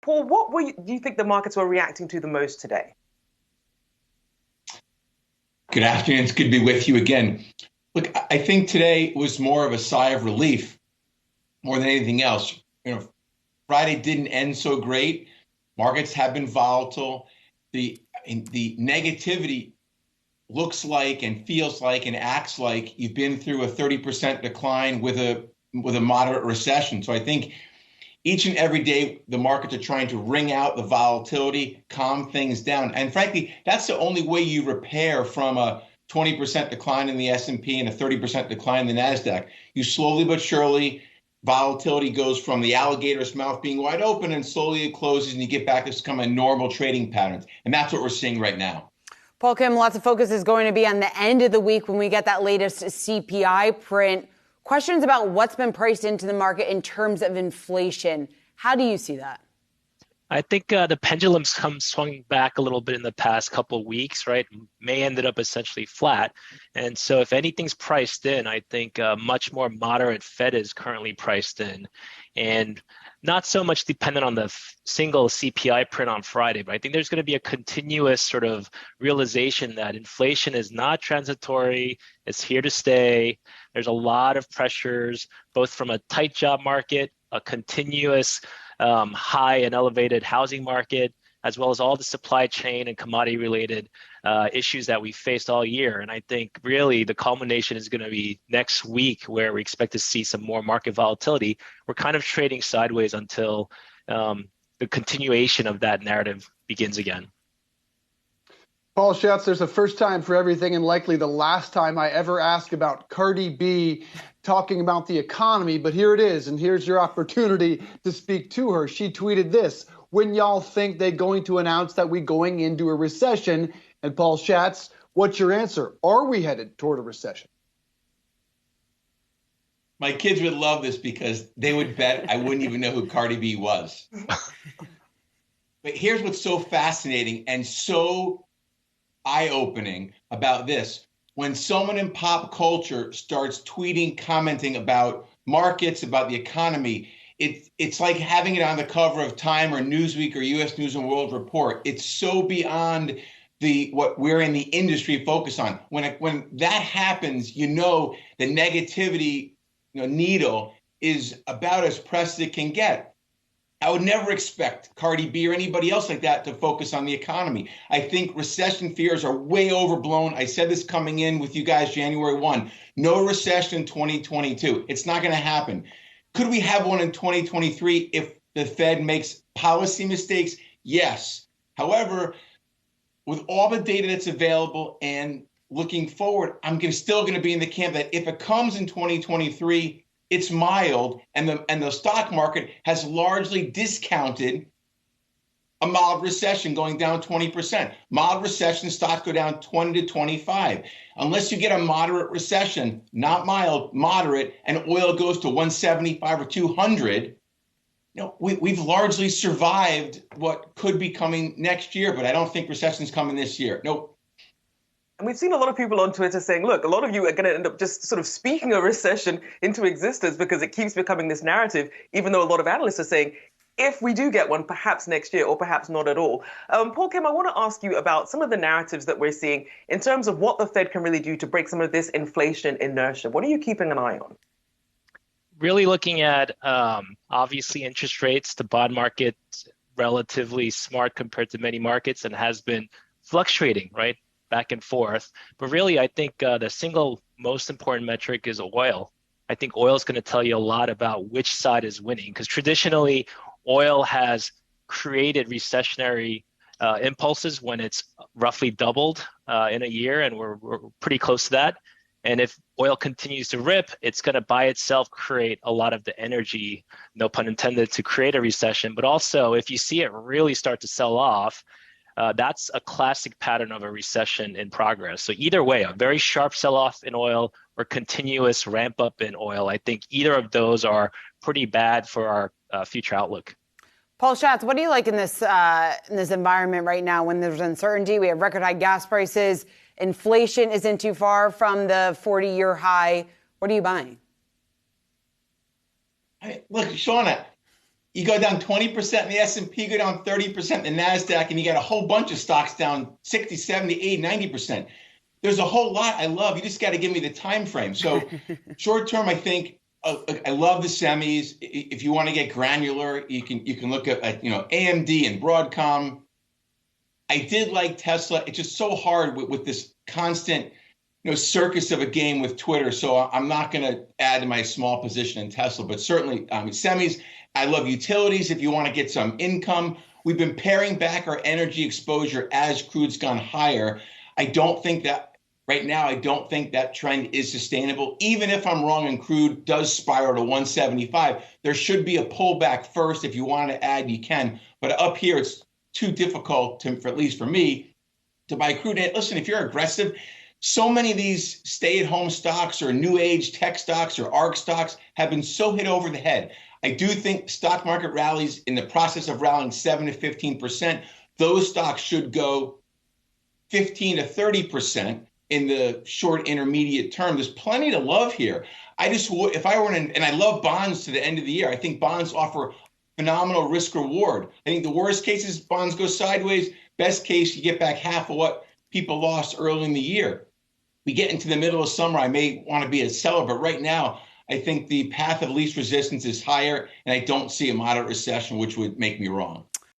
Paul, do you think the markets were reacting to the most today? Good afternoon. It's good to be with you again. Look, I think today was more of a sigh of relief more than anything else. Friday didn't end so great. Markets have been volatile. The negativity looks like and feels like and acts like you've been through a 30% decline with a moderate recession. So I think each and every day the markets are trying to wring out the volatility, calm things down. And frankly, that's the only way you repair from a 20% decline in the S&P and a 30% decline in the NASDAQ. You slowly but surely, volatility goes from the alligator's mouth being wide open and slowly it closes and you get back to some kind of normal trading patterns. And that's what we're seeing right now. Paul Kim, lots of focus is going to be on the end of the week when we get that latest CPI print. Questions about what's been priced into the market in terms of inflation. How do you see that? I think the pendulum's swung back a little bit in the past couple of weeks, right? May ended up essentially flat. And so if anything's priced in, I think much more moderate Fed is currently priced in. And not so much dependent on the single CPI print on Friday, but I think there's going to be a continuous sort of realization that inflation is not transitory, it's here to stay. There's a lot of pressures, both from a tight job market, a continuous high and elevated housing market, as well as all the supply chain and commodity related issues that we faced all year. And I think really the culmination is going to be next week where we expect to see some more market volatility. We're kind of trading sideways until the continuation of that narrative begins again. Paul Schatz, there's a first time for everything and likely the last time I ever ask about Cardi B talking about the economy, but here it is, and here's your opportunity to speak to her. She tweeted this: when y'all think they're going to announce that we're going into a recession? And Paul Schatz, what's your answer? Are we headed toward a recession? My kids would love this because they would bet I wouldn't even know who Cardi B was. But here's what's so fascinating and so eye-opening about this. When someone in pop culture starts tweeting, commenting about markets, about the economy, it's like having it on the cover of Time or Newsweek or U.S. News and World Report. It's so beyond what we're in the industry focus on. When that happens, the negativity needle is about as pressed as it can get. I would never expect Cardi B or anybody else like that to focus on the economy. I think recession fears are way overblown. I said this coming in with you guys January 1. No recession in 2022. It's not going to happen. Could we have one in 2023 if the Fed makes policy mistakes? Yes. However, with all the data that's available and looking forward, I'm still going to be in the camp that if it comes in 2023, it's mild, and the stock market has largely discounted a mild recession going down 20%. Mild recession, stocks go down 20 to 25. Unless you get a moderate recession, not mild, moderate, and oil goes to 175 or 200, we've largely survived what could be coming next year, but I don't think recession's coming this year. Nope. And we've seen a lot of people on Twitter saying, look, a lot of you are going to end up just sort of speaking a recession into existence because it keeps becoming this narrative, even though a lot of analysts are saying, if we do get one, perhaps next year or perhaps not at all. Paul Kim, I want to ask you about some of the narratives that we're seeing in terms of what the Fed can really do to break some of this inflation inertia. What are you keeping an eye on? Really looking at, obviously, interest rates. The bond market, relatively smart compared to many markets and has been fluctuating, right? Back and forth. But really, I think the single most important metric is oil. I think oil is going to tell you a lot about which side is winning, because traditionally oil has created recessionary impulses when it's roughly doubled in a year, and we're pretty close to that. And if oil continues to rip, it's going to by itself create a lot of the energy, no pun intended, to create a recession. But also, if you see it really start to sell off, that's a classic pattern of a recession in progress. So either way, a very sharp sell-off in oil or continuous ramp up in oil, I think either of those are pretty bad for our future outlook. Paul Schatz, what do you like in this environment right now when there's uncertainty? We have record high gas prices. Inflation isn't too far from the 40-year high. What are you buying? Look, Shauna, You go down 20% in the S&P, go down 30% in the NASDAQ, and you got a whole bunch of stocks down 60, 70, 80, 90%. There's a whole lot I love. You just got to give me the time frame. So short term, I think I love the semis. If you want to get granular, you can look at AMD and Broadcom. I did like Tesla. It's just so hard with this constant circus of a game with Twitter. So I'm not going to add to my small position in Tesla, but certainly semis. I love utilities if you want to get some income. We've been paring back our energy exposure as crude's gone higher. I don't think that right now, I don't think that trend is sustainable. Even if I'm wrong and crude does spiral to 175, there should be a pullback first. If you want to add, you can. But up here, it's too difficult, at least for me, to buy crude. And listen, if you're aggressive, so many of these stay-at-home stocks or new age tech stocks or ARC stocks have been so hit over the head. I do think stock market rallies in the process of rallying 7 to 15%, those stocks should go 15 to 30% in the short intermediate term. There's plenty to love here. If I were and I love bonds to the end of the year. I think bonds offer phenomenal risk reward. I think the worst case is bonds go sideways. Best case, you get back half of what people lost early in the year. We get into the middle of summer, I may want to be a seller, but right now, I think the path of least resistance is higher, and I don't see a moderate recession, which would make me wrong.